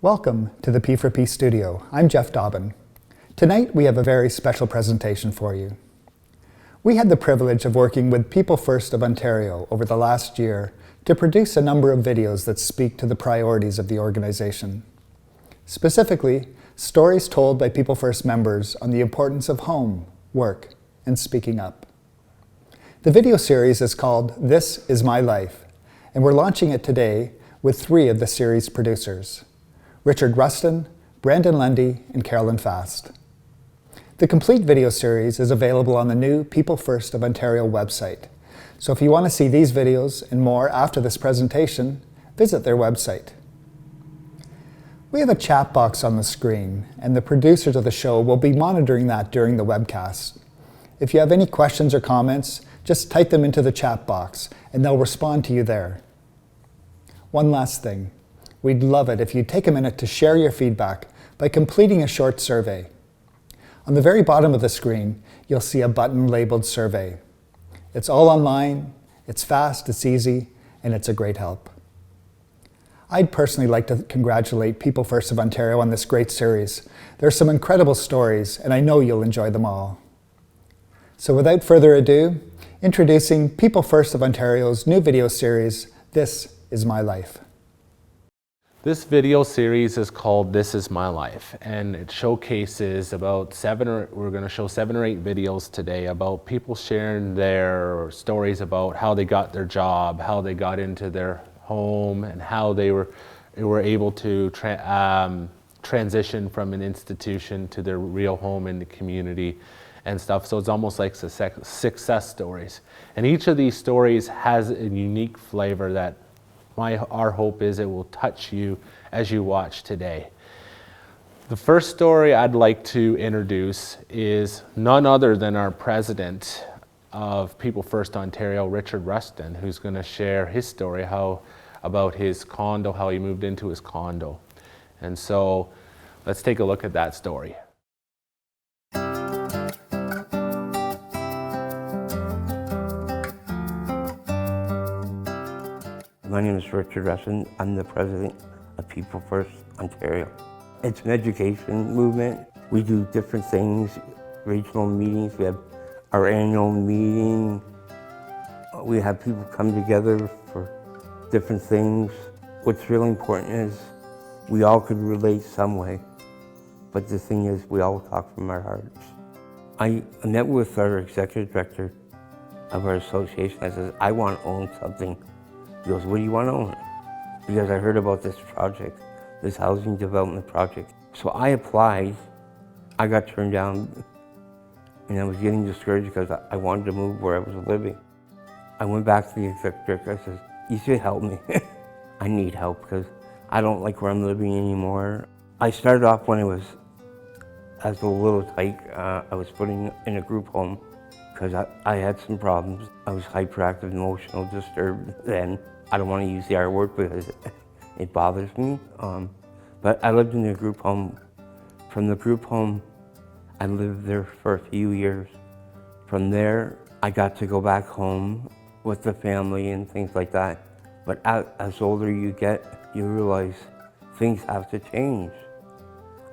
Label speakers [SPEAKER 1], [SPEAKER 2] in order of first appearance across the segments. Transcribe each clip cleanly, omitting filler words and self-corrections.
[SPEAKER 1] Welcome to the P4P studio. I'm Jeff Dobbin. Tonight we have a very special presentation for you. We had the privilege of working with People First of Ontario over the last year to produce a number of videos that speak to the priorities of the organization. Specifically, stories told by People First members on the importance of home, work, and speaking up. The video series is called This Is My Life, and we're launching it today with 3 of the series producers: Richard Ruston, Brandon Lundy, and Carolyn Fast. The complete video series is available on the new People First of Ontario website. So if you want to see these videos and more after this presentation, visit their website. We have a chat box on the screen, and the producers of the show will be monitoring that during the webcast. If you have any questions or comments, just type them into the chat box, and they'll respond to you there. One last thing. We'd love it if you'd take a minute to share your feedback by completing a short survey. On the very bottom of the screen, you'll see a button labeled Survey. It's all online, it's fast, it's easy, and it's a great help. I'd personally like to congratulate People First of Ontario on this great series. There's some incredible stories, and I know you'll enjoy them all. So without further ado, introducing People First of Ontario's new video series, This Is My Life.
[SPEAKER 2] This video series is called This Is My Life, and it showcases about we're going to show 7 or 8 videos today about people sharing their stories about how they got their job, how they got into their home, and how they were able to transition from an institution to their real home in the community and stuff. So it's almost like success stories. And each of these stories has a unique flavor that our hope is it will touch you as you watch today. The first story I'd like to introduce is none other than our president of People First Ontario, Richard Ruston, who's going to share his story about his condo, how he moved into his condo. And so let's take a look at that story.
[SPEAKER 3] My name is Richard Ruston. I'm the president of People First Ontario. It's an education movement. We do different things, regional meetings. We have our annual meeting. We have people come together for different things. What's really important is we all could relate some way, but the thing is we all talk from our hearts. I met with our executive director of our association. I said, I want to own something. He goes, what do you want to own? Because I heard about this project, this housing development project. So I applied, I got turned down, and I was getting discouraged because I wanted to move where I was living. I went back to the executive director, I said, you should help me. I need help because I don't like where I'm living anymore. I started off when I was, as a little tyke, I was putting in a group home because I had some problems. I was hyperactive, emotional, disturbed then. I don't want to use the R word because it bothers me. But I lived in a group home. From the group home, I lived there for a few years. From there, I got to go back home with the family and things like that. But as older you get, you realize things have to change.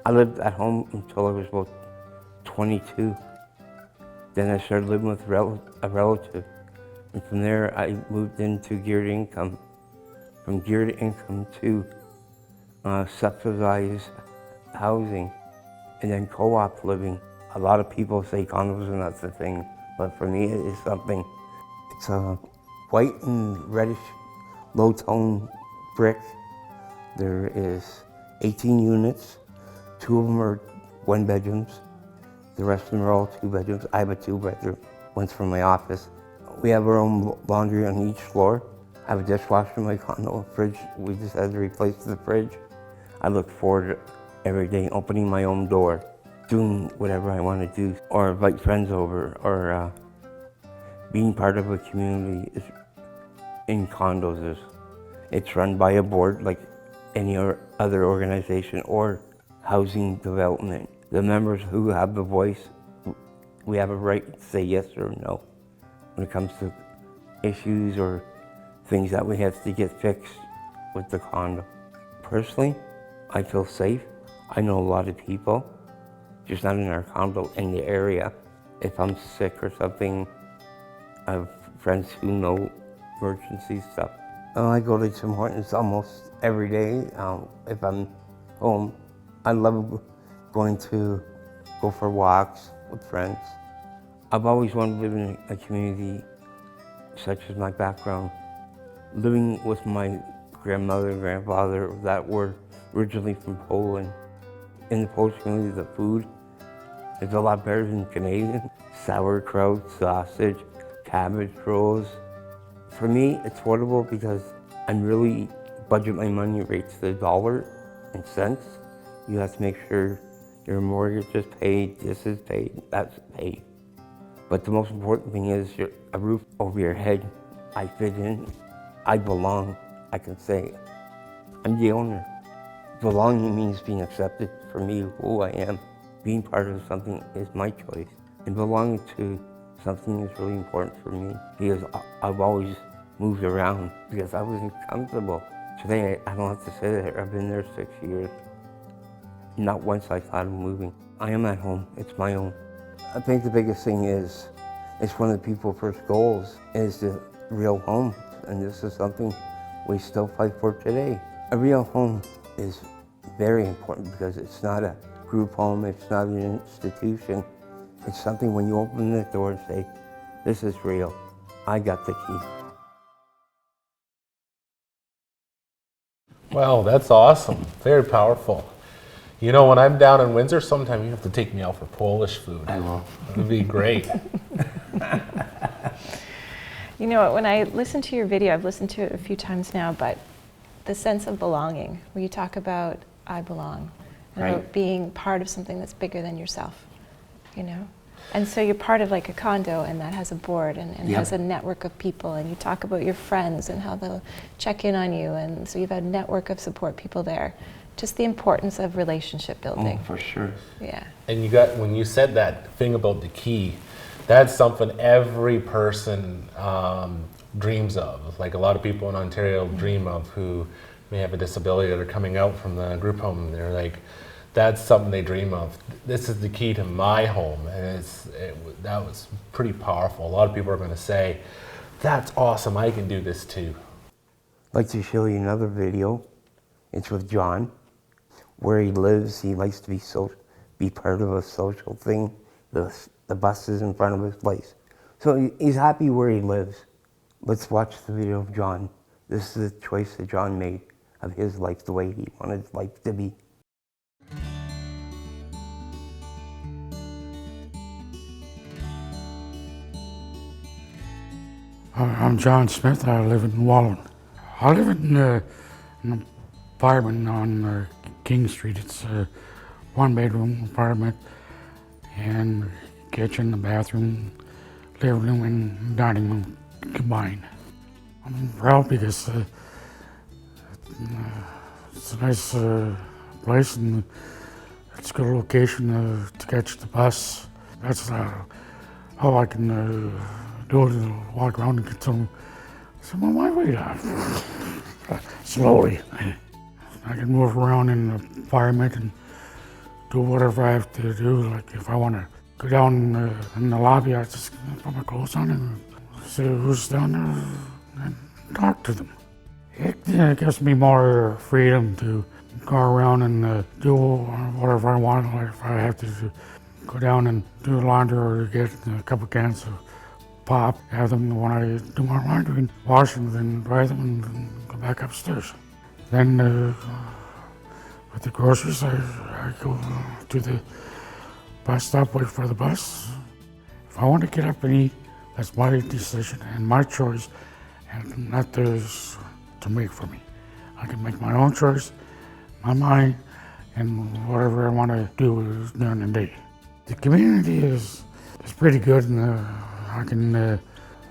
[SPEAKER 3] I lived at home until I was about 22. Then I started living with a relative. And from there, I moved into geared income. From geared income to subsidized housing, and then co-op living. A lot of people say condos are not the thing, but for me, it is something. It's a white and reddish, low-tone brick. There is 18 units. 2 of them are 1-bedrooms. The rest of them are all 2-bedrooms. I have a 2-bedroom. One's for my office. We have our own laundry on each floor. I have a dishwasher in my condo, a fridge. We just had to replace the fridge. I look forward to every day opening my own door, doing whatever I want to do, or invite friends over, or being part of a community in condos. It's run by a board like any other organization or housing development. The members who have the voice, we have a right to say yes or no when it comes to issues or things that we have to get fixed with the condo. Personally, I feel safe. I know a lot of people, just not in our condo, in the area. If I'm sick or something, I have friends who know emergency stuff. I go to Tim Hortons almost every day. If I'm home, I love go for walks with friends. I've always wanted to live in a community such as my background. Living with my grandmother and grandfather that were originally from Poland. In the Polish community, the food is a lot better than Canadian. Sauerkraut, sausage, cabbage rolls. For me, it's affordable because I'm really budget my money right to the dollar and cents. You have to make sure your mortgage is paid, this is paid, that's paid. But the most important thing is a roof over your head. I fit in, I belong, I can say. I'm the owner. Belonging means being accepted for me, who I am. Being part of something is my choice. And belonging to something is really important for me because I've always moved around because I wasn't comfortable. Today, I don't have to say that. I've been there 6 years. Not once I thought of moving. I am at home, it's my own. I think the biggest thing is, it's one of the people's first goals, is the real home. And this is something we still fight for today. A real home is very important because it's not a group home, it's not an institution. It's something when you open the door and say, this is real, I got the key.
[SPEAKER 2] Wow, that's awesome. Very powerful. You know, when I'm down in Windsor, sometime you have to take me out for Polish food.
[SPEAKER 3] I know.
[SPEAKER 2] It would be great.
[SPEAKER 4] You know, when I listen to your video, I've listened to it a few times now, but the sense of belonging, where you talk about I belong, and
[SPEAKER 3] Right.
[SPEAKER 4] about being part of something that's bigger than yourself, you know? And so you're part of like a condo and that has a board and
[SPEAKER 3] Yep.
[SPEAKER 4] has a network of people, and you talk about your friends and how they'll check in on you, and so you've had a network of support people there. Just the importance of relationship building.
[SPEAKER 3] Oh, for sure.
[SPEAKER 4] Yeah.
[SPEAKER 2] And when you said that thing about the key, that's something every person dreams of. Like a lot of people in Ontario dream of who may have a disability that are coming out from the group home. And they're like, that's something they dream of. This is the key to my home. And that was pretty powerful. A lot of people are going to say, that's awesome, I can do this too.
[SPEAKER 3] I'd like to show you another video. It's with John. Where he lives, he likes to be part of a social thing. The bus is in front of his place. So he's happy where he lives. Let's watch the video of John. This is the choice that John made of his life, the way he wanted his life to be.
[SPEAKER 5] I'm John Smith. I live in Wallen. I live in an apartment on King Street. It's a one-bedroom apartment, and kitchen, the bathroom, living room, and dining room combined. I'm proud because it's a nice place and it's a good location to catch the bus. That's how I can do it, walk around and get some of my weight off. Slowly. I can move around in the apartment and do whatever I have to do. Like if I want to go down in the lobby, I just put my clothes on and see who's down there and talk to them. It gives me more freedom to go around and do whatever I want. Like if I have to go down and do laundry or get a couple cans of pop, have them when I do my laundry, and wash them, then dry them, and then go back upstairs. Then with the groceries, I go to the bus stop, wait for the bus. If I want to get up and eat, that's my decision and my choice, and not theirs to make for me. I can make my own choice, my mind, and whatever I want to do during the day. The community is pretty good, and I can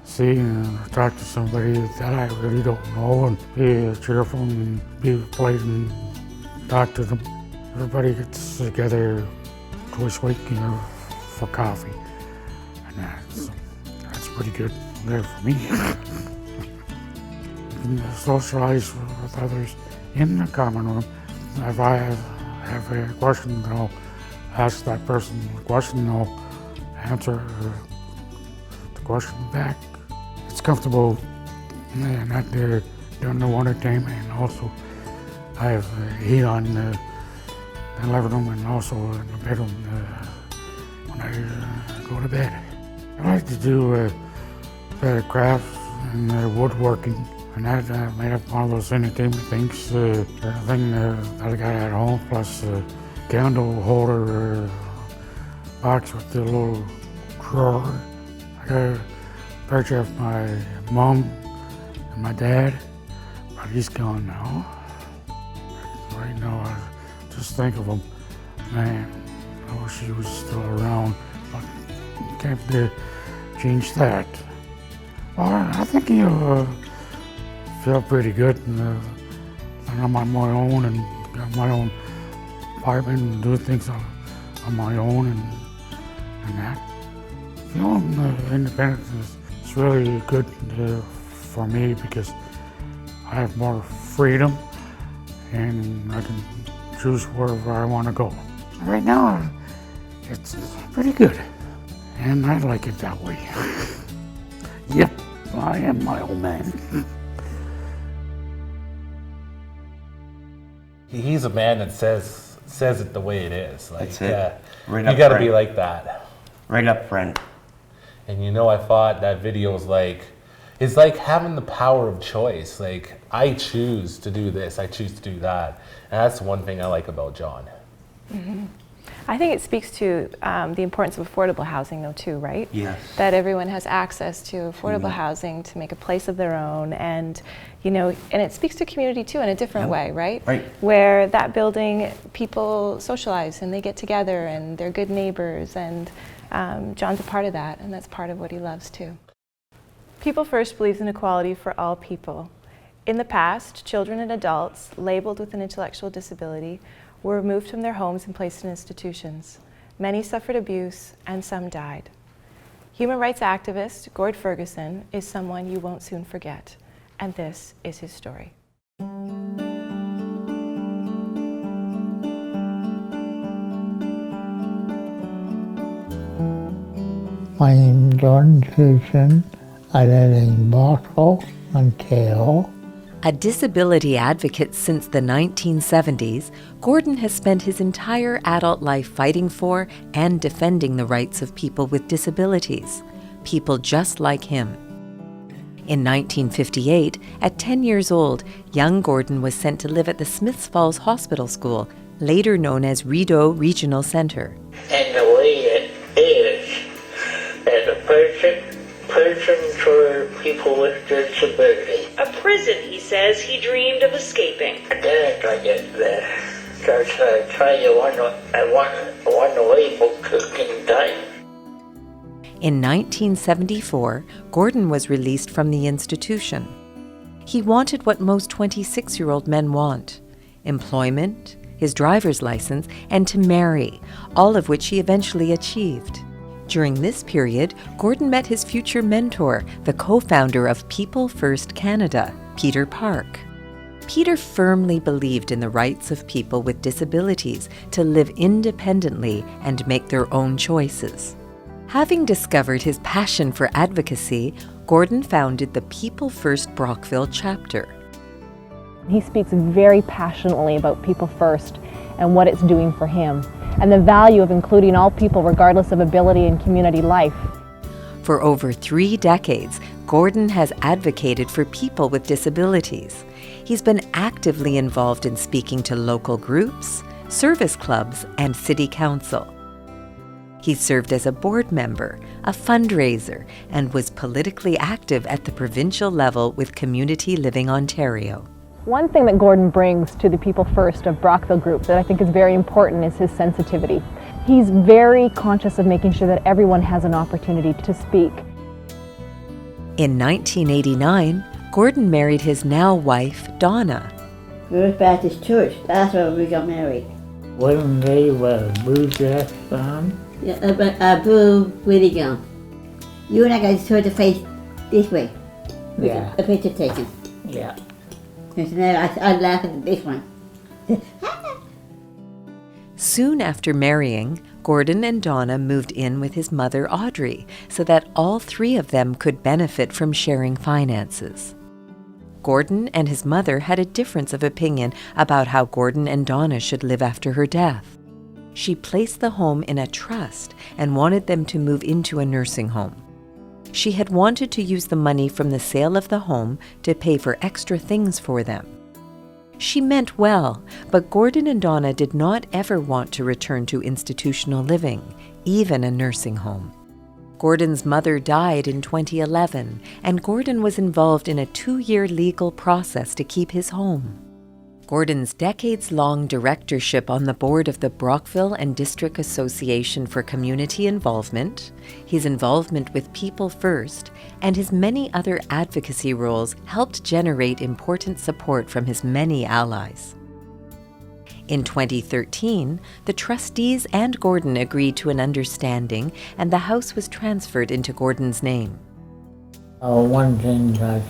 [SPEAKER 5] see and talk to somebody that I really don't know and be cheerful and be polite and talk to them. Everybody gets together twice a week, for coffee, and that's pretty good there for me. You can socialize with others in the common room, if I have a question, I'll ask that person the question, I'll answer the question back. It's comfortable and not there during the winter time, and also I have heat on the living room and also in the bedroom when I go to bed. I like to do crafts and woodworking, and that made up one of those entertainment things. The thing that I got at home, plus candle holder box with the little drawer. I got a picture of my mom and my dad, but he's gone now. Right now, I just think of him. Man, I wish he was still around, but can't change that. Well, I think he'll feel pretty good. And I'm on my own and got my own apartment and do things on my own and that. Feeling independent is really good for me because I have more freedom and I can choose wherever I want to go. Right now, it's pretty good, and I like it that way. Yep, I am my old man.
[SPEAKER 2] He's a man that says it the way it is. Like,
[SPEAKER 3] That's it. Right
[SPEAKER 2] you
[SPEAKER 3] up
[SPEAKER 2] got to
[SPEAKER 3] front.
[SPEAKER 2] be like that.
[SPEAKER 3] Right up front.
[SPEAKER 2] And I thought that video was like, it's like having the power of choice. Like, I choose to do this, I choose to do that. And that's one thing I like about John.
[SPEAKER 4] Mm-hmm. I think it speaks to the importance of affordable housing, though, too, right?
[SPEAKER 3] Yes.
[SPEAKER 4] That everyone has access to affordable housing to make a place of their own, and and it speaks to community too in a different way, right?
[SPEAKER 3] Right.
[SPEAKER 4] Where that building, people socialize and they get together and they're good neighbors, and John's a part of that, and that's part of what he loves too. People First believes in equality for all people. In the past, children and adults labeled with an intellectual disability were removed from their homes and placed in institutions. Many suffered abuse and some died. Human rights activist Gord Ferguson is someone you won't soon forget, and this is his story.
[SPEAKER 6] My name is Gordon Ferguson. I live in Bothell, Ontario.
[SPEAKER 7] A disability advocate since the 1970s, Gordon has spent his entire adult life fighting for and defending the rights of people with disabilities, people just like him. In 1958, at 10 years old, young Gordon was sent to live at the Smiths Falls Hospital School, later known as Rideau Regional Center.
[SPEAKER 8] And the way it is, as a prison for people with disabilities.
[SPEAKER 9] A prison, he says, he dreamed of escaping.
[SPEAKER 8] And then I get there. Because I try to want to label cooking time.
[SPEAKER 7] In 1974, Gordon was released from the institution. He wanted what most 26-year-old men want: employment, his driver's license, and to marry, all of which he eventually achieved. During this period, Gordon met his future mentor, the co-founder of People First Canada, Peter Park. Peter firmly believed in the rights of people with disabilities to live independently and make their own choices. Having discovered his passion for advocacy, Gordon founded the People First Brockville chapter.
[SPEAKER 10] He speaks very passionately about People First and what it's doing for him, and the value of including all people regardless of ability in community life.
[SPEAKER 7] For over 3 decades, Gordon has advocated for people with disabilities. He's been actively involved in speaking to local groups, service clubs, and city council. He served as a board member, a fundraiser, and was politically active at the provincial level with Community Living Ontario.
[SPEAKER 10] One thing that Gordon brings to the People First of Brockville Group that I think is very important is his sensitivity. He's very conscious of making sure that everyone has an opportunity to speak.
[SPEAKER 7] In 1989, Gordon married his now wife, Donna.
[SPEAKER 11] First Baptist Church, that's where we got married.
[SPEAKER 6] Wasn't they a blue dress on?
[SPEAKER 11] Yeah, a blue wedding gown. You and I got to turn the face this way.
[SPEAKER 6] Yeah.
[SPEAKER 11] A picture taken.
[SPEAKER 6] Yeah.
[SPEAKER 11] And so now I laugh at this one.
[SPEAKER 7] Soon after marrying, Gordon and Donna moved in with his mother Audrey so that all three of them could benefit from sharing finances. Gordon and his mother had a difference of opinion about how Gordon and Donna should live after her death. She placed the home in a trust and wanted them to move into a nursing home. She had wanted to use the money from the sale of the home to pay for extra things for them. She meant well, but Gordon and Donna did not ever want to return to institutional living, even a nursing home. Gordon's mother died in 2011, and Gordon was involved in a 2-year legal process to keep his home. Gordon's decades-long directorship on the board of the Brockville and District Association for Community Involvement, his involvement with People First, and his many other advocacy roles helped generate important support from his many allies. In 2013, the trustees and Gordon agreed to an understanding, and the house was transferred into Gordon's name.
[SPEAKER 6] One thing that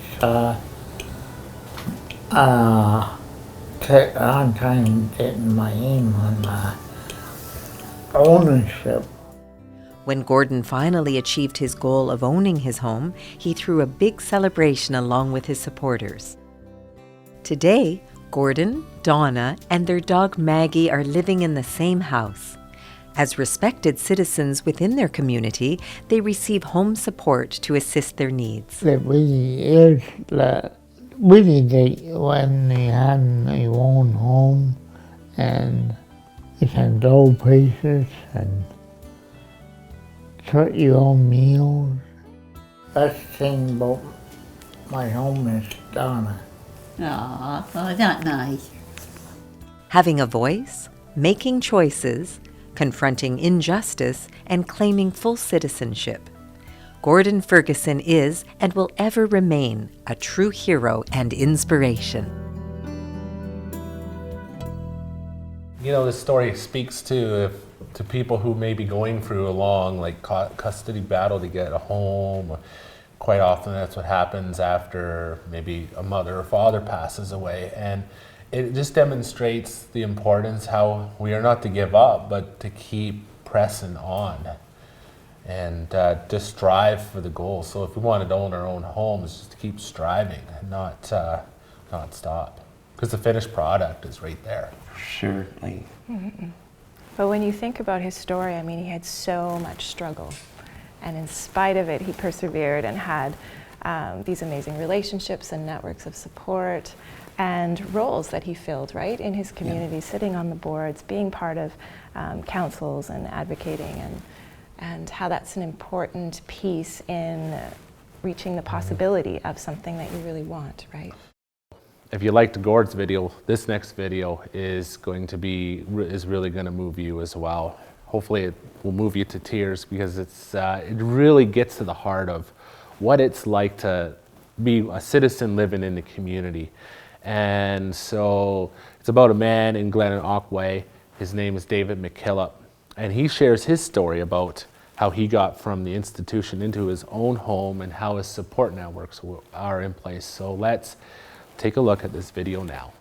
[SPEAKER 6] took on time getting my name on ownership.
[SPEAKER 7] When Gordon finally achieved his goal of owning his home, he threw a big celebration along with his supporters. Today, Gordon, Donna, and their dog Maggie are living in the same house. As respected citizens within their community, they receive home support to assist their needs.
[SPEAKER 6] It really is really great when they have their own home and you can go places and cook your own meals. Best thing about my home is Donna.
[SPEAKER 11] Aw, oh, that's nice.
[SPEAKER 7] Having a voice, making choices, confronting injustice, and claiming full citizenship. Gordon Ferguson is and will ever remain a true hero and inspiration.
[SPEAKER 2] You know, this story speaks to people who may be going through a long custody battle to get a home. Quite often that's what happens after maybe a mother or father passes away. And it just demonstrates the importance how we are not to give up, but to keep pressing on and just strive for the goal. So if we wanted to own our own homes, just to keep striving and not stop. Because the finished product is right there.
[SPEAKER 3] Certainly.
[SPEAKER 4] Mm-hmm. But when you think about his story, I mean, he had so much struggle. And in spite of it, he persevered and had these amazing relationships and networks of support and roles that he filled, right, in his community, sitting on the boards, being part of councils and advocating, and how that's an important piece in reaching the possibility of something that you really want, right?
[SPEAKER 2] If you liked Gord's video, this next video is really going to move you as well. Hopefully it will move you to tears because it really gets to the heart of what it's like to be a citizen living in the community. And so it's about a man in Glenelg. His name is David McKillop, and he shares his story about how he got from the institution into his own home and how his support networks are in place. So let's take a look at this video now.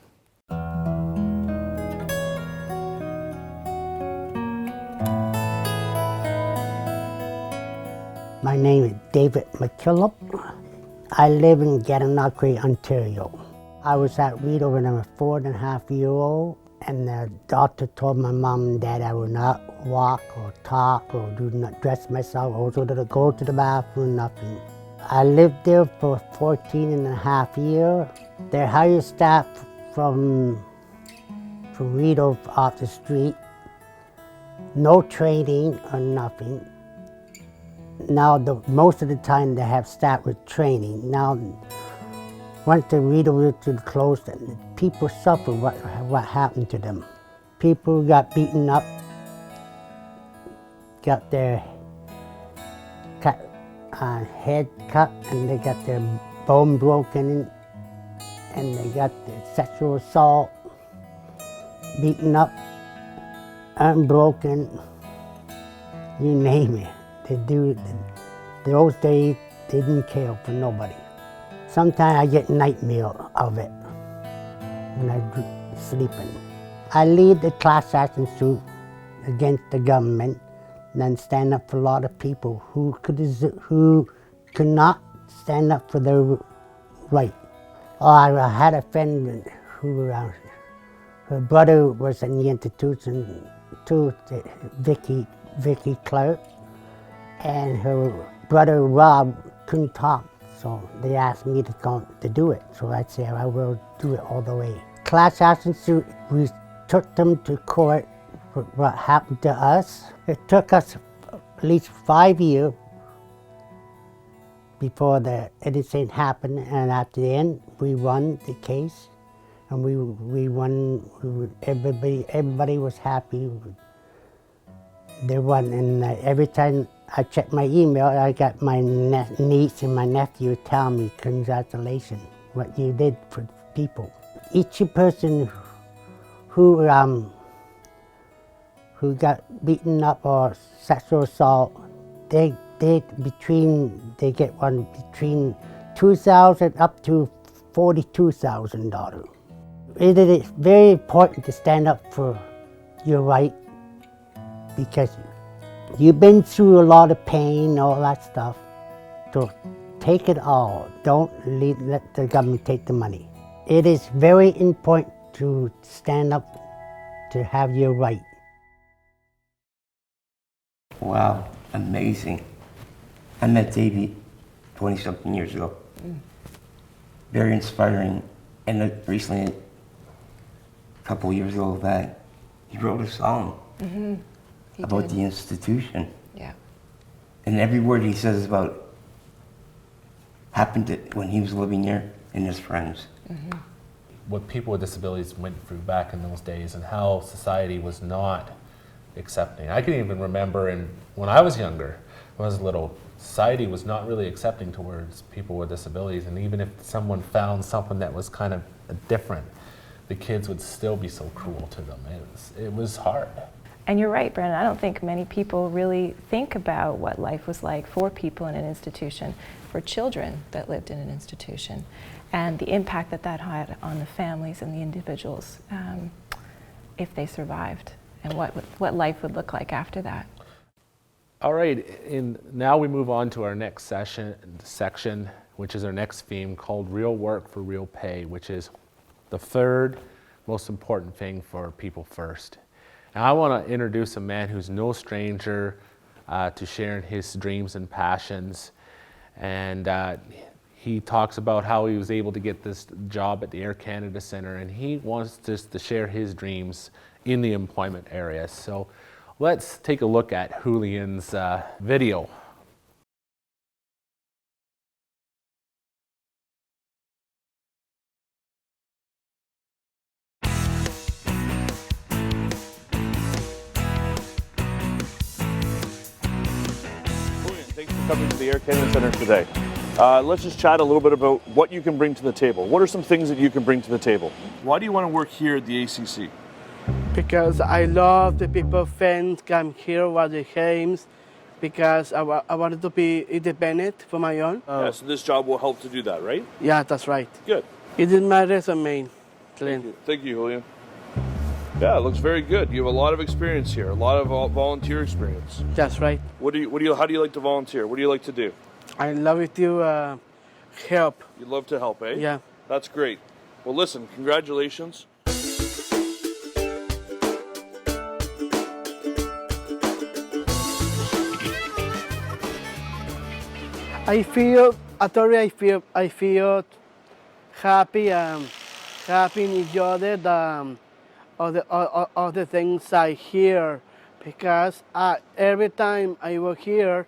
[SPEAKER 12] My name is David McKillop. I live in Glenelg, Ontario. I was at Rideau when I was 4.5-year-old, and the doctor told my mom and dad I would not walk or talk or do not dress myself, also to go to the bathroom, nothing. I lived there for 14.5 years. They hired staff from Rideau off the street, no training or nothing. Now, most of the time they have staff with training. Now, once the Rideau was closed, people suffered what happened to them. People got beaten up, got their head cut, and they got their bone broken, and they got their sexual assault, beaten up, unbroken, you name it. They do. Those days, they didn't care for nobody. Sometimes I get nightmare of it when I'm sleeping. I lead the class action suit against the government than stand up for a lot of people who could not stand up for their right. Oh, I had a friend who, her brother was in the institution too, Vicky Clark, and her brother Rob couldn't talk, so they asked me to do it. So I said I will do it all the way. Class action suit, we took them to court for what happened to us. It took us at least 5 years before anything happened, and at the end we won the case, and we won. Everybody was happy. They won, and every time I check my email, I got my niece and my nephew telling me, "Congratulations, what you did for people." Each person who got beaten up or sexual assault, they get one between $2,000 up to $42,000. It is very important to stand up for your right, because you've been through a lot of pain, all that stuff. So take it all. Don't let the government take the money. It is very important to stand up to have your right.
[SPEAKER 3] Wow, amazing. I met Davey 20-something years ago. Very inspiring. And recently, a couple of years ago, that he wrote a song about the institution.
[SPEAKER 4] Yeah.
[SPEAKER 3] And every word he says about happened when he was living there and his friends.
[SPEAKER 2] What people with disabilities went through back in those days and how society was not accepting. I can even remember when I was younger, when I was little, society was not really accepting towards people with disabilities, and even if someone found something that was kind of different, the kids would still be so cruel to them. It was hard.
[SPEAKER 4] And you're right, Brandon. I don't think many people really think about what life was like for people in an institution, for children that lived in an institution, and the impact that had on the families and the individuals if they survived, and what life would look like after that.
[SPEAKER 2] All right, now we move on to our next section, which is our next theme called Real Work for Real Pay, which is the third most important thing for people first. Now I want to introduce a man who's no stranger to sharing his dreams and passions, and he talks about how he was able to get this job at the Air Canada Centre, and he wants just to share his dreams in the employment area. So let's take a look at Julian's video.
[SPEAKER 13] Thanks for coming to the Air Canada Centre today. Let's just chat a little bit about what you can bring to the table. What are some things that you can bring to the table? Why do you want to work here at the ACC?
[SPEAKER 14] Because I love the people, friends come here with the games, because I wanted to be independent for my own.
[SPEAKER 13] Yeah, so this job will help to do that, right?
[SPEAKER 14] Yeah, that's right.
[SPEAKER 13] Good.
[SPEAKER 14] It is my resume, Glenn.
[SPEAKER 13] Thank you, Julian. Yeah, it looks very good. You have a lot of experience here, a lot of volunteer experience.
[SPEAKER 14] That's right.
[SPEAKER 13] How do you like to volunteer? What do you like to do?
[SPEAKER 14] I love it to help.
[SPEAKER 13] You love to help, eh?
[SPEAKER 14] Yeah.
[SPEAKER 13] That's great. Well, listen, congratulations.
[SPEAKER 14] I feel happy happy in each other, all the things I hear, because every time I work here,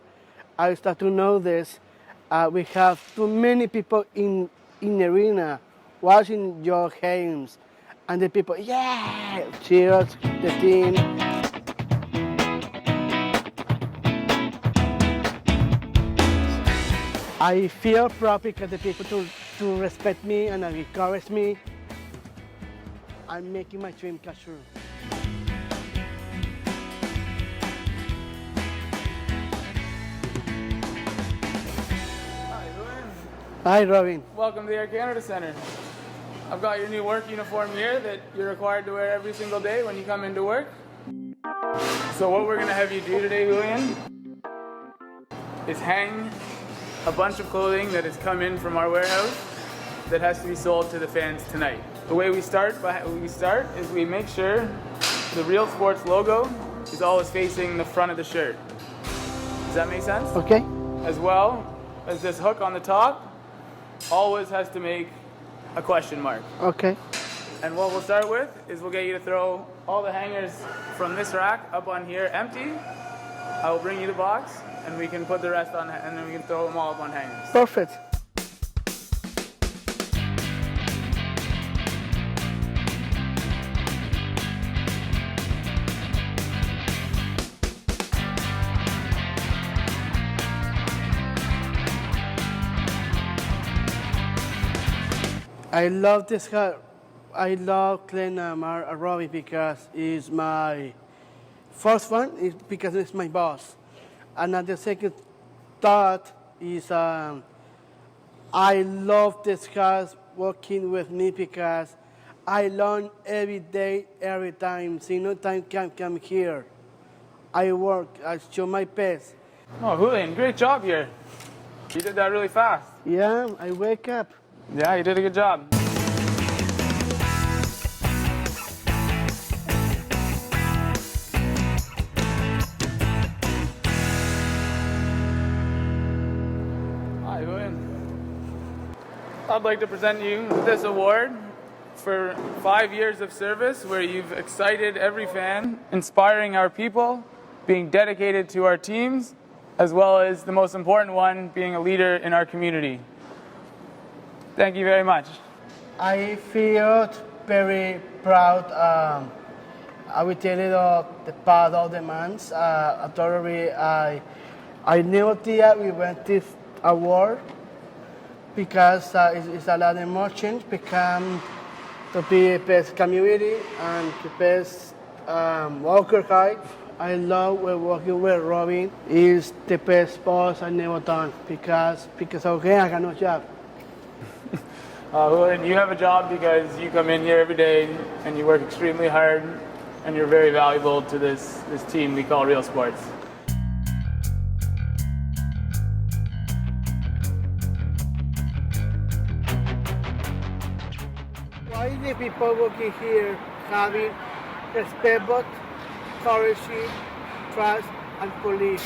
[SPEAKER 14] I start to notice we have too many people in the arena watching your games, and the people, yeah, cheers the team. I feel proud because the people to respect me and encourage me. I'm making my dream come true. Hi, Robin.
[SPEAKER 15] Welcome to the Air Canada Centre. I've got your new work uniform here that you're required to wear every single day when you come into work. So what we're going to have you do today, Julian, is hang a bunch of clothing that has come in from our warehouse that has to be sold to the fans tonight. The way we start is we make sure the Real Sports logo is always facing the front of the shirt. Does that make sense?
[SPEAKER 14] Okay.
[SPEAKER 15] As well as this hook on the top always has to make a question mark.
[SPEAKER 14] Okay.
[SPEAKER 15] And what we'll start with is we'll get you to throw all the hangers from this rack up on here empty. I will bring you the box and we can put the rest on, and then we can throw them all up on hangers.
[SPEAKER 14] Perfect. I love this hat. I love Clem Robbie because it's my first one, is because it's my boss. And the second thought is I love this guys working with me because I learn every day, every time. See, no time can come here. I work, I show my best.
[SPEAKER 15] Oh, Julian, great job here. You did that really fast.
[SPEAKER 14] Yeah, I wake up.
[SPEAKER 15] Yeah, you did a good job. Hi, Julian. I'd like to present you with this award for 5 years of service where you've excited every fan, inspiring our people, being dedicated to our teams, as well as the most important one, being a leader in our community. Thank you very much.
[SPEAKER 14] I feel very proud. I will tell you the part of the months. Totally, I never thought we went this award because it's a lot of emotions become to be the best community and the best worker guide. I love working with Robin. He's the best boss I never done because okay, I got no job.
[SPEAKER 15] And you have a job because you come in here every day and you work extremely hard and you're very valuable to this team we call Real Sports.
[SPEAKER 14] Why the people working here having respect, courage, trust, and belief?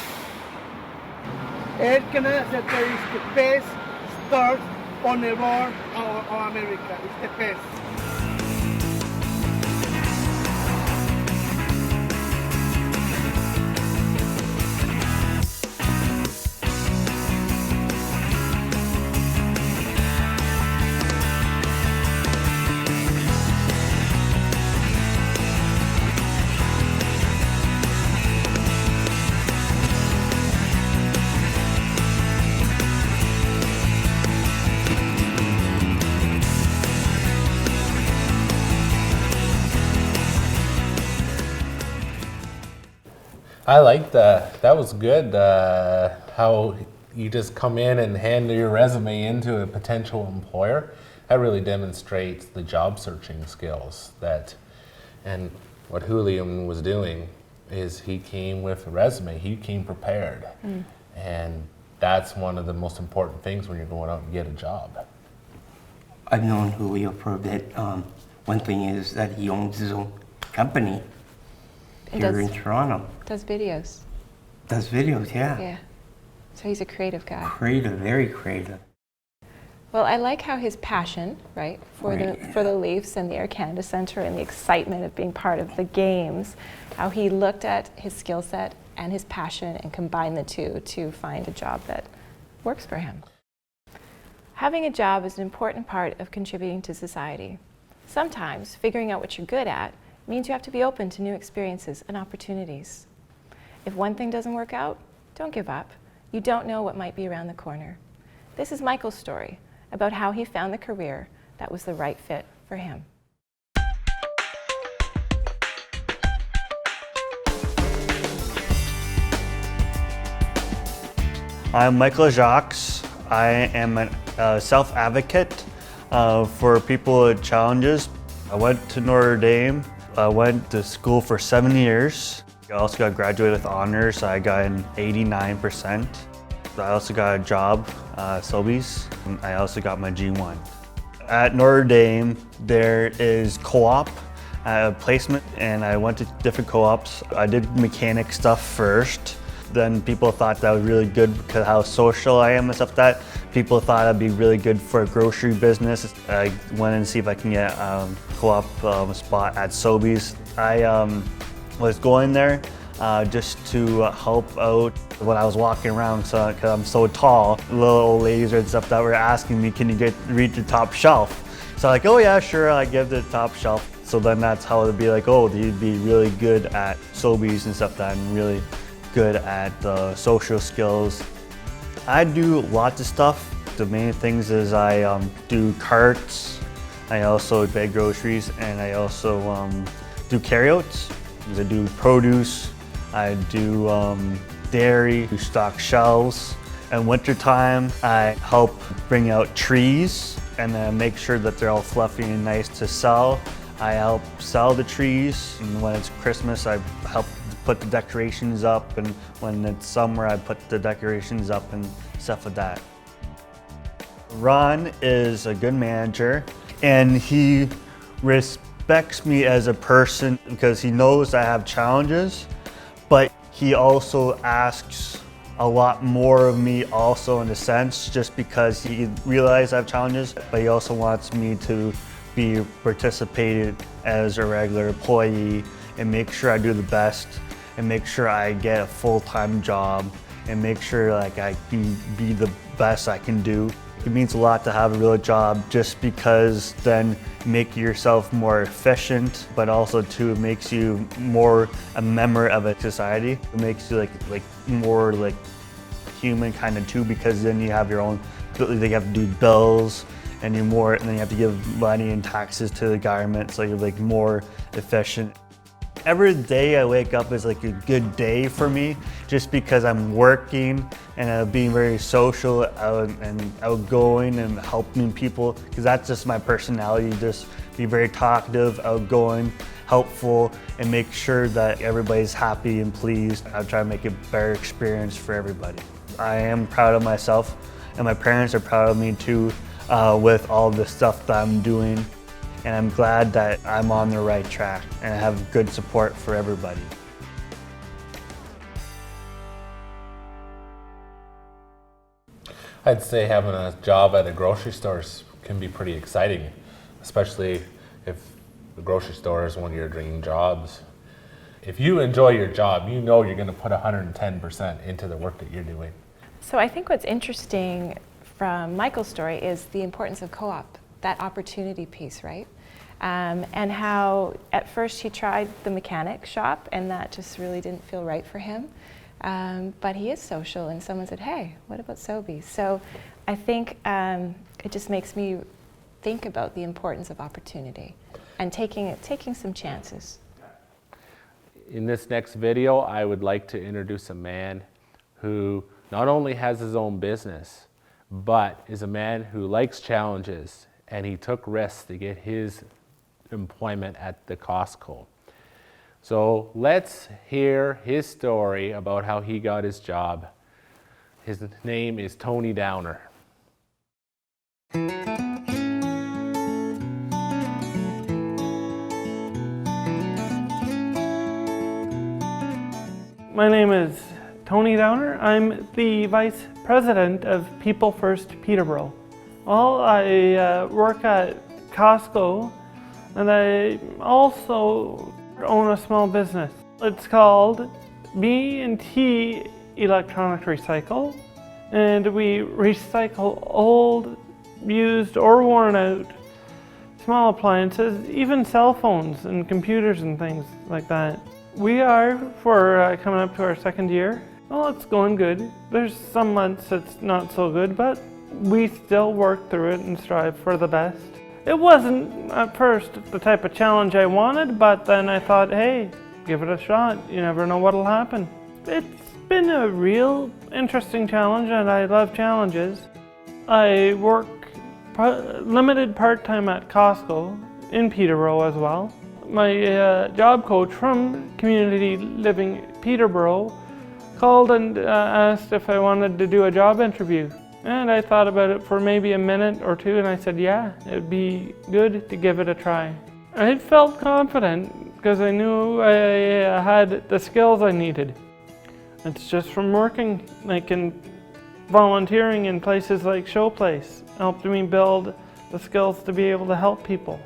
[SPEAKER 14] Air Canada Center is the best start on the world of America. It's the best.
[SPEAKER 2] I like that. That was good. How you just come in and hand your resume into a potential employer. That really demonstrates the job searching skills and what Julian was doing is he came with a resume. He came prepared. And that's one of the most important things when you're going out and get a job.
[SPEAKER 3] I've known Julio for a bit. One thing is that he owns his own company here in Toronto.
[SPEAKER 4] Does videos.
[SPEAKER 3] Does videos, yeah.
[SPEAKER 4] Yeah. So he's a creative guy.
[SPEAKER 3] Creative, very creative.
[SPEAKER 4] Well, I like how his passion, right, for the Leafs and the Air Canada Centre and the excitement of being part of the games, how he looked at his skill set and his passion and combined the two to find a job that works for him. Having a job is an important part of contributing to society. Sometimes figuring out what you're good at means you have to be open to new experiences and opportunities. If one thing doesn't work out, don't give up. You don't know what might be around the corner. This is Michael's story about how he found the career that was the right fit for him.
[SPEAKER 16] I'm Michael Jacques. I am a self-advocate for people with challenges. I went to Notre Dame. I went to school for 7 years. I also got graduated with honors. I got an 89%. I also got a job at Sobeys. I also got my G1. At Notre Dame, there is co-op placement, and I went to different co-ops. I did mechanic stuff first. Then people thought that was really good because of how social I am and stuff like that. People thought I'd be really good for a grocery business. I went and see if I can get a co-op spot at Sobeys. I was going there just to help out when I was walking around, so because I'm so tall. Little old ladies and stuff that were asking me, can you reach the top shelf? So I'm like, oh yeah, sure, I give the top shelf. So then that's how it'd be like, oh, you'd be really good at Sobeys and stuff that I'm really good at social skills. I do lots of stuff. The main things is I do carts, I also bag groceries, and I also do carryouts. I do produce, I do dairy, do stock shelves. In wintertime, I help bring out trees and then make sure that they're all fluffy and nice to sell. I help sell the trees, and when it's Christmas, I help put the decorations up, and when it's summer, I put the decorations up and stuff like that. Ron is a good manager, and he respects me as a person because he knows I have challenges, but he also asks a lot more of me also in a sense, just because he realizes I have challenges, but he also wants me to be participated as a regular employee and make sure I do the best and make sure I get a full-time job and make sure like I can be the best I can do. It means a lot to have a real job just because then make yourself more efficient, but also too it makes you more a member of a society. It makes you like more like human kind of too, because then you have your own, they have to do bills and you're more, and then you have to give money and taxes to the government, so you're like more efficient. Every day I wake up is like a good day for me, just because I'm working and being very social and outgoing and helping people, because that's just my personality, just be very talkative, outgoing, helpful, and make sure that everybody's happy and pleased. I try to make a better experience for everybody. I am proud of myself, and my parents are proud of me too, with all the stuff that I'm doing. And I'm glad that I'm on the right track and I have good support for everybody.
[SPEAKER 2] I'd say having a job at a grocery store can be pretty exciting, especially if the grocery store is one of your dream jobs. If you enjoy your job, you know you're going to put 110% into the work that you're doing.
[SPEAKER 4] So I think what's interesting from Michael's story is the importance of co-op, that opportunity piece, right? And how at first he tried the mechanic shop and that just really didn't feel right for him. But he is social, and someone said, hey, what about Sobeys? So I think it just makes me think about the importance of opportunity and taking some chances.
[SPEAKER 2] In this next video, I would like to introduce a man who not only has his own business, but is a man who likes challenges, and he took risks to get his employment at the Costco. So let's hear his story about how he got his job. His name is Tony Downer.
[SPEAKER 17] My name is Tony Downer. I'm the Vice President of People First Peterborough. Well, I work at Costco, and I also own a small business. It's called B&T Electronic Recycle, and we recycle old, used, or worn out small appliances, even cell phones and computers and things like that. We are, for coming up to our second year, well, it's going good. There's some months it's not so good, but we still work through it and strive for the best. It wasn't at first the type of challenge I wanted, but then I thought, hey, give it a shot. You never know what'll happen. It's been a real interesting challenge, and I love challenges. I work limited part-time at Costco in Peterborough as well. my job coach from Community Living Peterborough called and asked if I wanted to do a job interview. And I thought about it for maybe a minute or two, and I said, yeah, it'd be good to give it a try. I felt confident because I knew I had the skills I needed. It's just from working, like in volunteering in places like Showplace, helped me build the skills to be able to help people.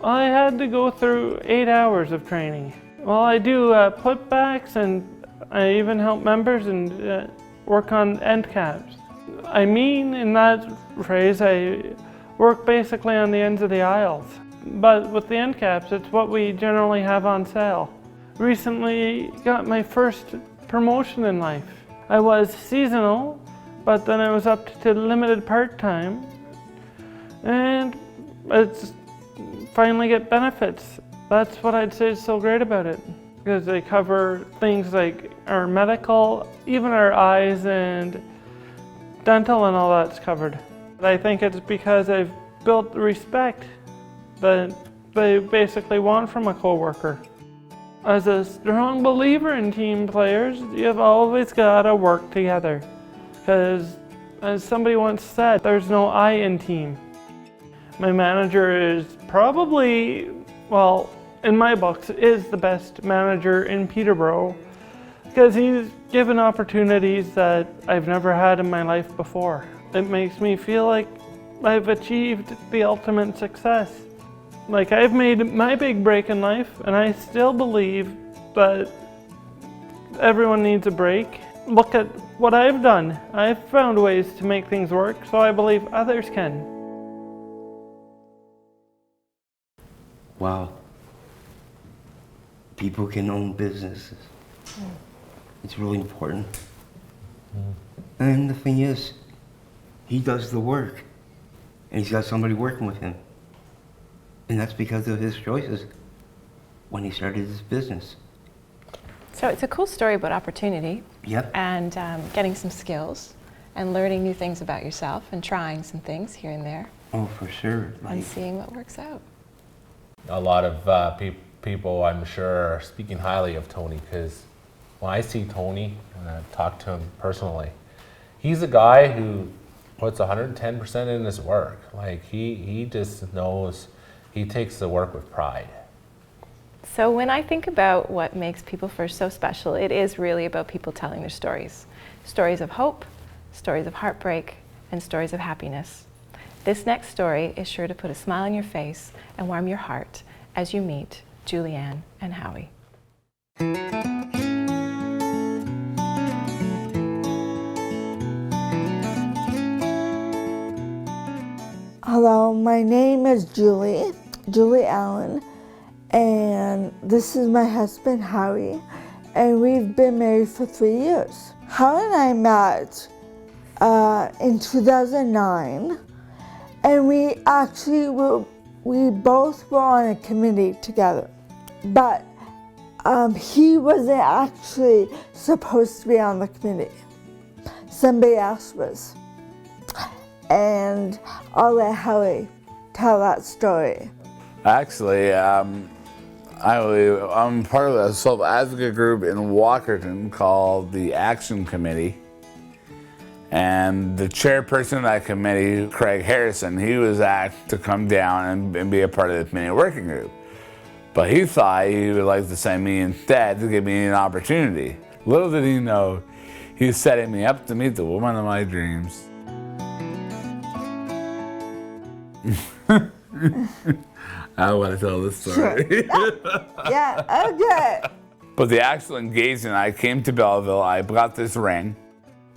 [SPEAKER 17] I had to go through 8 hours of training. Well, I do putbacks, and I even help members and work on end caps. I mean, in that phrase, I work basically on the ends of the aisles. But with the end caps, it's what we generally have on sale. Recently got my first promotion in life. I was seasonal, but then I was up to limited part-time. And it's finally get benefits. That's what I'd say is so great about it. Because they cover things like our medical, even our eyes and dental and all that's covered. I think it's because I've built the respect that they basically want from a coworker. As a strong believer in team players, you've always got to work together. Because as somebody once said, there's no I in team. My manager is probably, well, in my books, is the best manager in Peterborough because he's given opportunities that I've never had in my life before. It makes me feel like I've achieved the ultimate success. Like, I've made my big break in life, and I still believe that everyone needs a break. Look at what I've done. I've found ways to make things work, so I believe others can.
[SPEAKER 3] Wow. People can own businesses. It's really important. And the thing is, he does the work, and he's got somebody working with him. And that's because of his choices when he started his business.
[SPEAKER 4] So it's a cool story about opportunity.
[SPEAKER 3] Yep.
[SPEAKER 4] And getting some skills and learning new things about yourself and trying some things here and there.
[SPEAKER 3] Oh, for sure.
[SPEAKER 4] And seeing what works out.
[SPEAKER 2] A lot of people, I'm sure, are speaking highly of Tony because when I see Tony and I talk to him personally, he's a guy who puts 110% in his work. Like he just knows, he takes the work with pride.
[SPEAKER 4] So when I think about what makes People First so special, it is really about people telling their stories. Stories of hope, stories of heartbreak, and stories of happiness. This next story is sure to put a smile on your face and warm your heart as you meet Julianne and Howie.
[SPEAKER 18] Hello, my name is Julie Allen, and this is my husband Howie, and we've been married for 3 years. Howie and I met in 2009, and we both were on a committee together, but he wasn't actually supposed to be on the committee. Somebody else was. And I'll let Howie tell that story.
[SPEAKER 19] Actually, I'm part of a self-advocate group in Walkerton called the Action Committee. And the chairperson of that committee, Craig Harrison, he was asked to come down and be a part of the committee working group. But he thought he would like to send me instead to give me an opportunity. Little did he know, he was setting me up to meet the woman of my dreams. I want to tell this story.
[SPEAKER 18] Sure. Yeah, okay.
[SPEAKER 19] But the actual engagement, I came to Belleville, I bought this ring.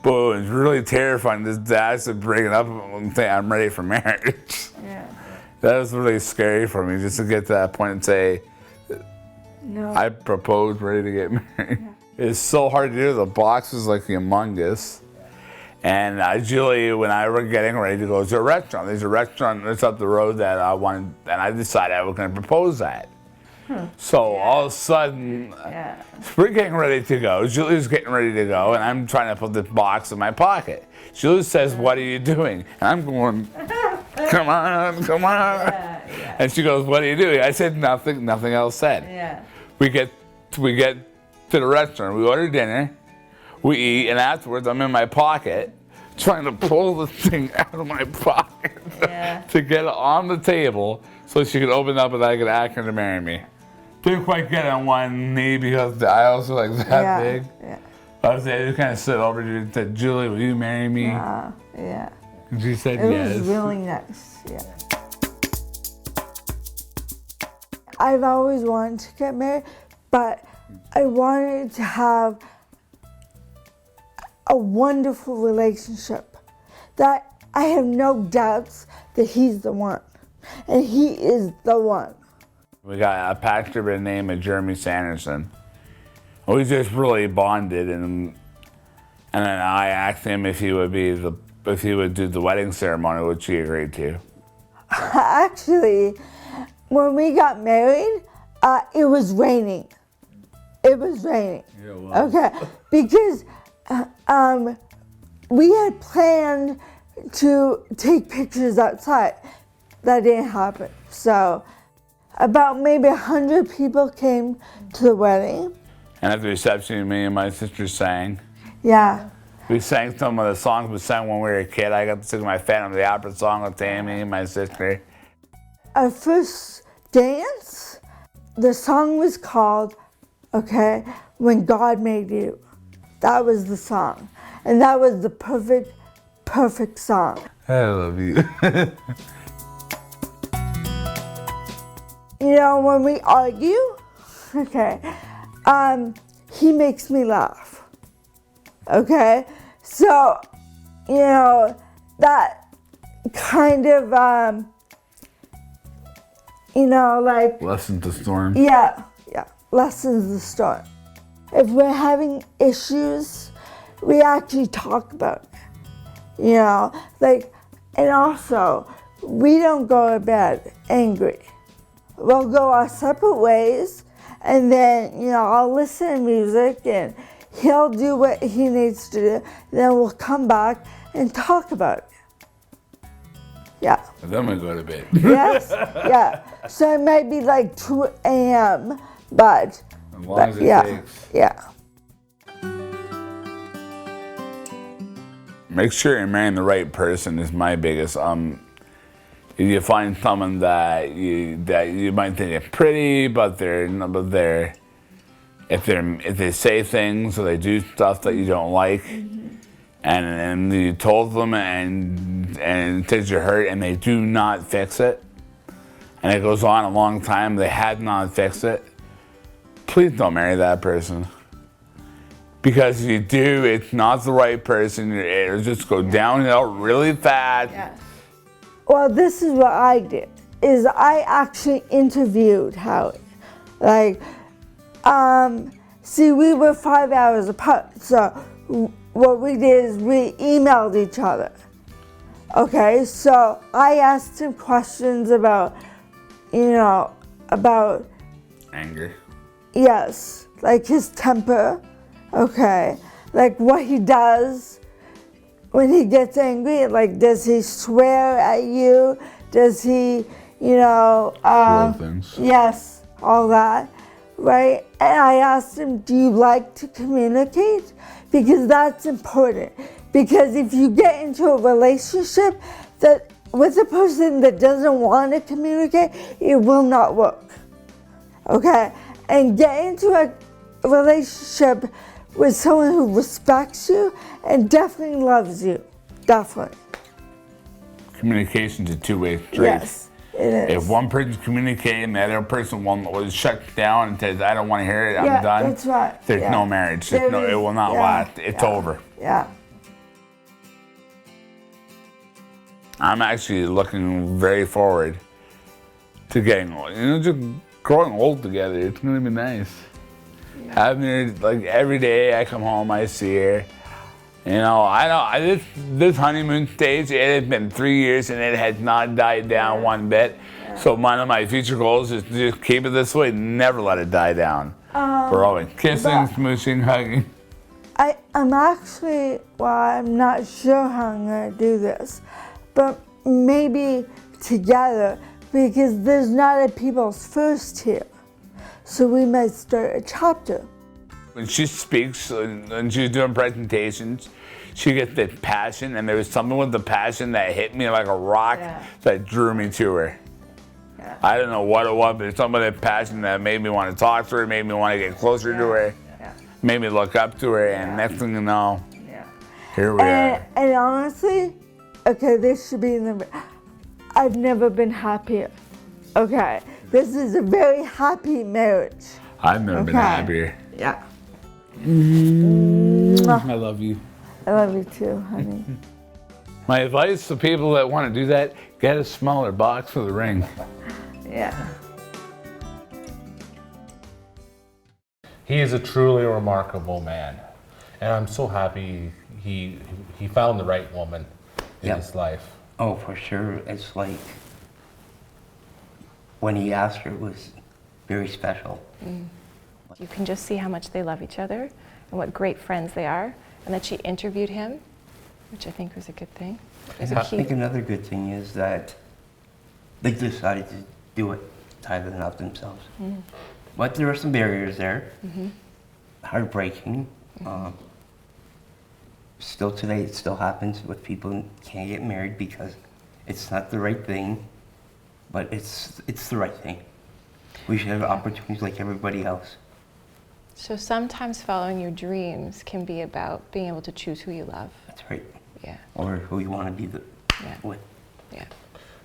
[SPEAKER 19] But it was really terrifying to actually bring it up and say I'm ready for marriage.
[SPEAKER 18] Yeah.
[SPEAKER 19] That was really scary for me, just to get to that point and say,
[SPEAKER 18] no.
[SPEAKER 19] I proposed, ready to get married. Yeah. It's so hard to do. The box was like humongous. And Julie, when I was getting ready to go to a restaurant, there's a restaurant that's up the road that I wanted, and I decided I was going to propose at. So all of a sudden, we're getting ready to go. Julie's getting ready to go, and I'm trying to put the box in my pocket. Julie says, "What are you doing?" And I'm going, "Come on, come on." And she goes, what are you doing? I said, nothing else said.
[SPEAKER 18] Yeah.
[SPEAKER 19] We get to the restaurant, we order dinner, we eat, and afterwards I'm in my pocket trying to pull the thing out of my pocket to get it on the table so she could open it up and I could ask her to marry me. Didn't quite get on one knee because the aisles were like that big.
[SPEAKER 18] Yeah.
[SPEAKER 19] I was there, just kind of stood over to her and said, Julie, will you marry me?
[SPEAKER 18] Yeah.
[SPEAKER 19] And she said
[SPEAKER 18] It
[SPEAKER 19] yes.
[SPEAKER 18] was really nice, yeah. I've always wanted to get married, but I wanted to have a wonderful relationship that I have no doubts that he's the one, and he is the one.
[SPEAKER 19] We got a pastor by the name of Jeremy Sanderson. We just really bonded, and then I asked him if he would do the wedding ceremony, which he agreed to.
[SPEAKER 18] Actually, when we got married, it was raining. It was raining.
[SPEAKER 19] Yeah, it was.
[SPEAKER 18] Okay, because we had planned to take pictures outside. That didn't happen. So about maybe 100 people came to the wedding.
[SPEAKER 19] And at the reception, me and my sister sang.
[SPEAKER 18] Yeah.
[SPEAKER 19] We sang some of the songs we sang when we were a kid. I got to sing my Phantom of the Opera song with Tammy and my sister.
[SPEAKER 18] Our first dance, the song was called, When God Made You. That was the song. And that was the perfect song.
[SPEAKER 19] I love you.
[SPEAKER 18] You know, when we argue, he makes me laugh. Okay? So, you know, that kind of, you know, like...
[SPEAKER 19] Lessens the storm.
[SPEAKER 18] Yeah, lessens the storm. If we're having issues, we actually talk about it. You know, like, and also, we don't go to bed angry. We'll go our separate ways, and then, you know, I'll listen to music, and he'll do what he needs to do, then we'll come back and talk about it. Yeah.
[SPEAKER 19] And then we go to bed.
[SPEAKER 18] Yes, yeah. So it might be like 2 a.m., but...
[SPEAKER 19] As long as it takes.
[SPEAKER 18] Yeah.
[SPEAKER 19] Make sure you're marrying the right person is my biggest. If you find someone that you might think is pretty, but if they say things or they do stuff that you don't like, and you told them and it takes you hurt and they do not fix it, and it goes on a long time, they have not fixed it, please don't marry that person. Because if you do, it's not the right person, it'll just go downhill really fast.
[SPEAKER 18] Yes. Well, this is what I did, is I actually interviewed Howie. Like, see, we were 5 hours apart, so what we did is we emailed each other. Okay, so I asked him questions about, you know, about...
[SPEAKER 19] Anger.
[SPEAKER 18] Yes, like his temper, like what he does when he gets angry, like does he swear at you? Does he, you know,
[SPEAKER 19] things.
[SPEAKER 18] Yes, all that, right? And I asked him, do you like to communicate? Because that's important. Because if you get into a relationship that with a person that doesn't want to communicate, it will not work, And get into a relationship with someone who respects you and definitely loves you, definitely.
[SPEAKER 19] Communication's a two-way street.
[SPEAKER 18] Yes, it is.
[SPEAKER 19] If one person's communicating, the other person will shut down and says, I don't want to hear it, I'm done.
[SPEAKER 18] That's right.
[SPEAKER 19] There's no marriage. It will not last. It's over.
[SPEAKER 18] Yeah.
[SPEAKER 19] I'm actually looking very forward to getting old. You know, just growing old together. It's gonna be nice. Having her, like, every day I come home, I see her. You know, this honeymoon stage, it has been 3 years and it has not died down one bit. So one of my future goals is to just keep it this way, never let it die down. We're always kissing, smooching, hugging.
[SPEAKER 18] I'm actually, well, I'm not sure how I'm gonna do this, but maybe together because there's not a People's First here. So we might start a chapter.
[SPEAKER 19] When she speaks and she's doing presentations, she gets the passion, and there was something with the passion that hit me like a rock that drew me to her.
[SPEAKER 18] Yeah.
[SPEAKER 19] I don't know what it was, but it's something with that passion that made me want to talk to her, made me want to get closer to her, made me look up to her, and next thing you know, here we are.
[SPEAKER 18] And honestly, okay, this should be in the... I've never been happier. Okay, this is a very happy marriage.
[SPEAKER 19] I've never been happier.
[SPEAKER 18] Yeah.
[SPEAKER 19] I love you.
[SPEAKER 18] I love you too, honey.
[SPEAKER 19] My advice to people that want to do that, get a smaller box for the ring.
[SPEAKER 18] Yeah.
[SPEAKER 2] He is a truly remarkable man, and I'm so happy he found the right woman in his life.
[SPEAKER 3] Oh, for sure. It's like when he asked her, it was very special.
[SPEAKER 4] You can just see how much they love each other and what great friends they are, and that she interviewed him, which I think was a good thing.
[SPEAKER 3] I think another good thing is that they decided to do it, tie the knot themselves. But there are some barriers there, heartbreaking. Still today, it still happens with people who can't get married because it's not the right thing, but it's the right thing. We should have opportunities like everybody else.
[SPEAKER 4] So sometimes following your dreams can be about being able to choose who you love.
[SPEAKER 3] That's right.
[SPEAKER 4] Yeah.
[SPEAKER 3] Or who you want to be with.
[SPEAKER 4] Yeah.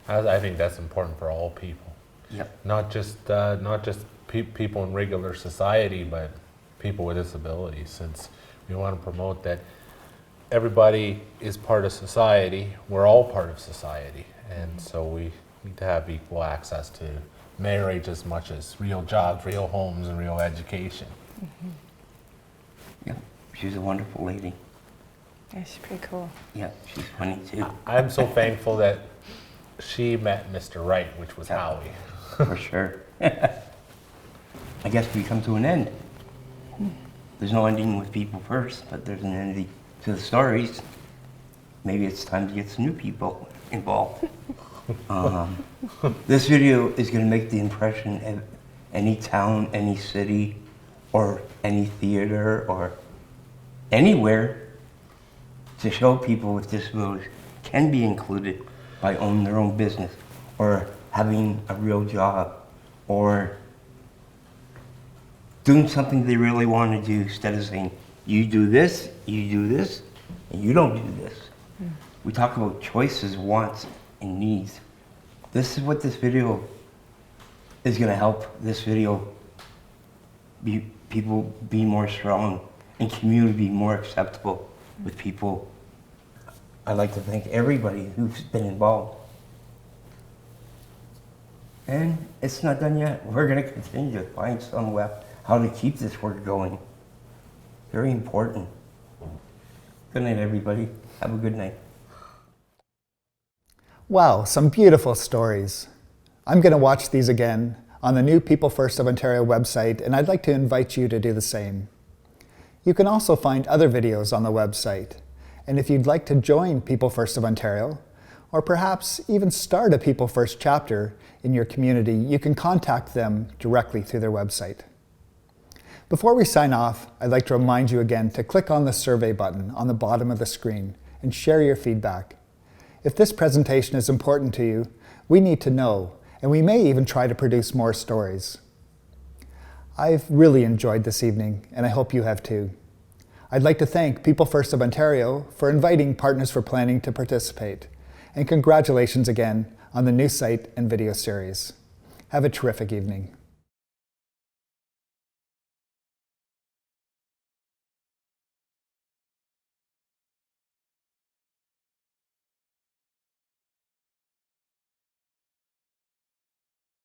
[SPEAKER 2] I think that's important for all people.
[SPEAKER 3] Yep.
[SPEAKER 2] Not just people in regular society, but people with disabilities, since we want to promote that everybody is part of society. We're all part of society, and so we need to have equal access to marriage as much as real jobs, real homes, and real education.
[SPEAKER 3] Yeah, she's a wonderful lady.
[SPEAKER 4] Yeah, she's pretty cool.
[SPEAKER 3] Yeah, she's funny too.
[SPEAKER 2] I'm so thankful that she met Mr. Right, which was Howie.
[SPEAKER 3] For sure. I guess we come to an end. There's no ending with people first, but there's an ending to the stories. Maybe it's time to get some new people involved. This video is going to make the impression of any town, any city, or any theater, or anywhere to show people with disabilities can be included by owning their own business, or having a real job, or doing something they really want to do instead of saying, you do this, and you don't do this. We talk about choices, wants, and needs. This is what this video is going to help. This video people be more strong and community be more acceptable with people. I'd like to thank everybody who's been involved. And it's not done yet. We're going to continue to find some way how to keep this work going. Very important. Good night, everybody. Have a good night.
[SPEAKER 1] Wow, some beautiful stories. I'm going to watch these again on the new People First of Ontario website, and I'd like to invite you to do the same. You can also find other videos on the website. And if you'd like to join People First of Ontario, or perhaps even start a People First chapter in your community, you can contact them directly through their website. Before we sign off, I'd like to remind you again to click on the survey button on the bottom of the screen and share your feedback. If this presentation is important to you, we need to know, and we may even try to produce more stories. I've really enjoyed this evening, and I hope you have too. I'd like to thank People First of Ontario for inviting Partners for Planning to participate, and congratulations again on the new site and video series. Have a terrific evening.